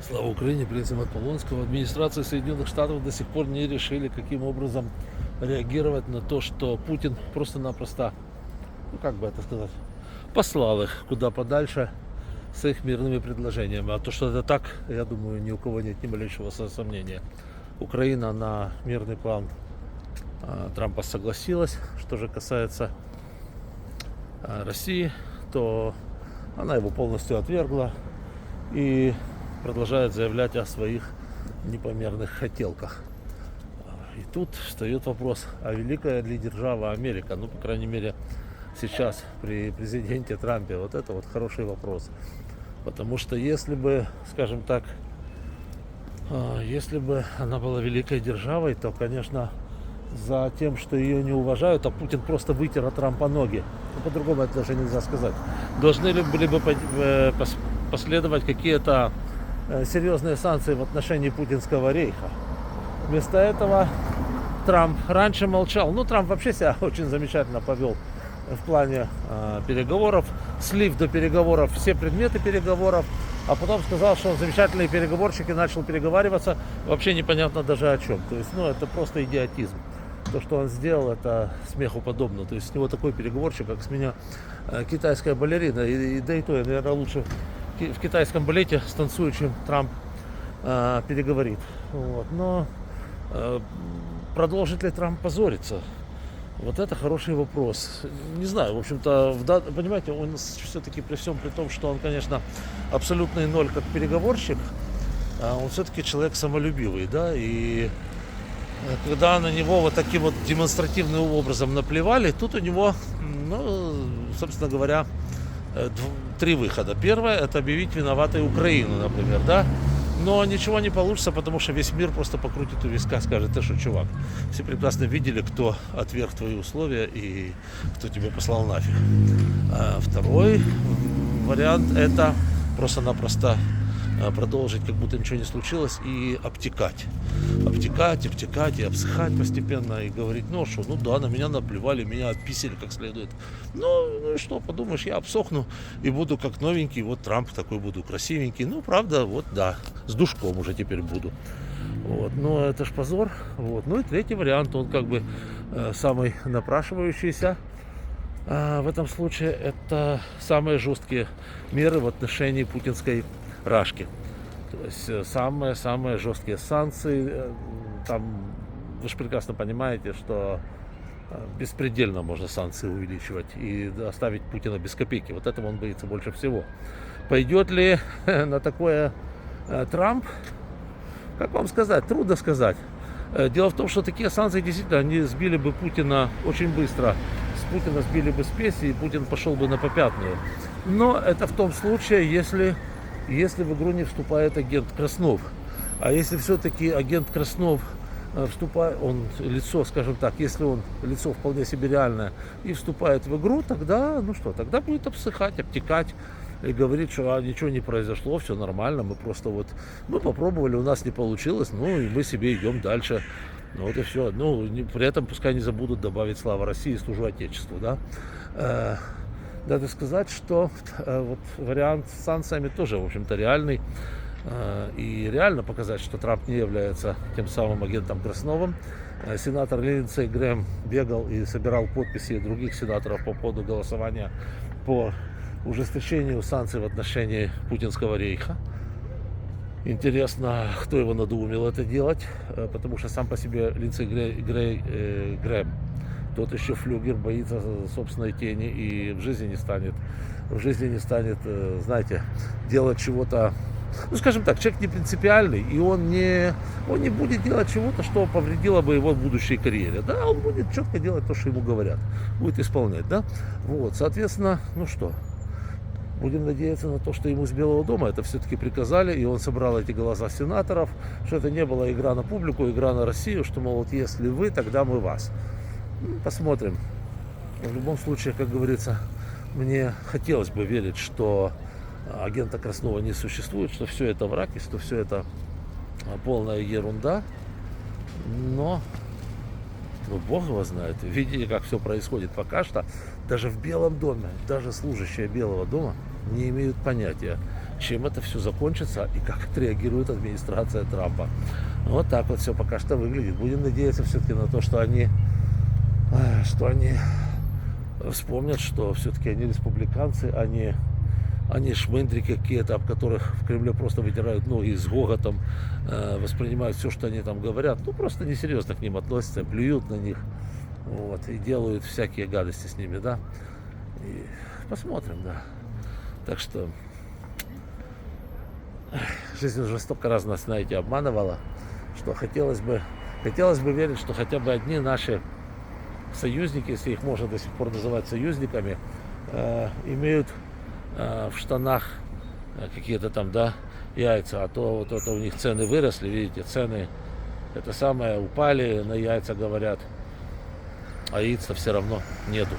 Слава Украине, принцип от Полонского. Администрация Соединенных Штатов до сих пор не решили, каким образом реагировать на то, что Путин просто-напросто, ну как бы это сказать, послал их куда подальше с их мирными предложениями. А то, что это так, я думаю, ни у кого нет ни малейшего сомнения. Украина на мирный план Трампа согласилась. Что же касается России, то она его полностью отвергла и продолжает заявлять о своих непомерных хотелках. И тут встает вопрос, а великая ли держава Америка? Ну, по крайней мере, сейчас при президенте Трампе. Вот это вот хороший вопрос. Потому что если бы, скажем так, если бы она была великой державой, то, конечно, за тем, что ее не уважают, а Путин просто вытер от Трампа ноги. Ну, по-другому это даже нельзя сказать. Должны ли были бы последовать какие-то серьезные санкции в отношении путинского рейха. Вместо этого Трамп раньше молчал. Ну, Трамп вообще себя очень замечательно повел в плане переговоров. Слив до переговоров все предметы переговоров. А потом сказал, что он замечательный переговорщик и начал переговариваться. Вообще непонятно даже о чем. То есть, ну, это просто идиотизм. То, что он сделал, это смеху подобно. То есть, с него такой переговорщик, как с меня китайская балерина. Да и то, я, наверное, лучше в китайском балете с танцующим Трамп переговорит. Вот. Но продолжит ли Трамп позориться? Вот это хороший вопрос. Не знаю, в общем-то, понимаете, он все-таки при всем при том, что он, конечно, абсолютный ноль как переговорщик, он все-таки человек самолюбивый, да, и когда на него вот таким вот демонстративным образом наплевали, тут у него, ну, собственно говоря, три выхода. Первое — это объявить виноватой Украину, например, да. Но ничего не получится, потому что весь мир просто покрутит у виска, скажет: ты что, чувак, все прекрасно видели, кто отверг твои условия и кто тебя послал нафиг. Второй вариант — это просто-напросто продолжить, как будто ничего не случилось, и обтекать и обсыхать постепенно, и говорить: ну что, ну да, на меня наплевали, меня отписали как следует. Ну и что, подумаешь, я обсохну и буду как новенький, вот Трамп такой буду красивенький. Ну, правда, вот да, с душком уже теперь буду. Вот, но это ж позор. Вот. Ну и третий вариант, он как бы самый напрашивающийся. В этом случае это самые жесткие меры в отношении путинской рашки. То есть самые жесткие санкции. Там вы же прекрасно понимаете, что беспредельно можно санкции увеличивать и оставить Путина без копейки. Вот этого он боится больше всего. Пойдет ли на такое Трамп? Как вам сказать? Трудно сказать. Дело в том, что такие санкции действительно они сбили бы Путина очень быстро. С Путина сбили бы спеси, и Путин пошел бы на попятную. Но это в том случае, если в игру не вступает агент Краснов. А если все-таки агент Краснов вступает, он лицо, скажем так, если он лицо вполне себе реальное и вступает в игру, тогда, ну что, тогда будет обсыхать, обтекать и говорить, что ничего не произошло, все нормально, мы просто вот, мы попробовали, у нас не получилось, ну и мы себе идем дальше. Ну вот и все. Ну, при этом пускай не забудут добавить «Слава России», «Служу Отечеству», да. Надо сказать, что вот вариант с санкциями тоже, в общем-то, реальный. И реально показать, что Трамп не является тем самым агентом Красновым. Сенатор Линдсей Грэм бегал и собирал подписи других сенаторов по поводу голосования по ужесточению санкций в отношении путинского рейха. Интересно, кто его надоумил это делать, потому что сам по себе Линдсей Грэм, тот еще флюгер, боится собственной тени и в жизни не станет, знаете, делать чего-то. Ну, скажем так, человек не принципиальный, и он не будет делать чего-то, что повредило бы его будущей карьере. Да, он будет четко делать то, что ему говорят, будет исполнять, да. Вот, соответственно, ну что, будем надеяться на то, что ему с Белого дома это все-таки приказали, и он собрал эти голоса сенаторов, что это не была игра на публику, игра на Россию, что, мол, вот если вы, тогда мы вас. Посмотрим. В любом случае, как говорится, мне хотелось бы верить, что агента Краснова не существует, что все это враг, и что все это полная ерунда. Но Бог его знает. Видите, как все происходит пока что. Даже в Белом доме, даже служащие Белого дома не имеют понятия, чем это все закончится и как отреагирует администрация Трампа. Вот так вот все пока что выглядит. Будем надеяться все-таки на то, что они вспомнят, что все-таки они республиканцы, они шмендрики какие-то, об которых в Кремле просто вытирают ноги с гоготом, воспринимают все, что они там говорят, ну просто несерьезно к ним относятся, плюют на них, вот, и делают всякие гадости с ними, да. И посмотрим, да. Так что жизнь уже столько раз нас, знаете, обманывала, что хотелось бы верить, что хотя бы одни наши союзники, если их можно до сих пор называть союзниками, имеют в штанах какие-то там, да, яйца, а то вот это у них цены выросли, видите, цены это самое упали на яйца, говорят, а яиц-то все равно нету.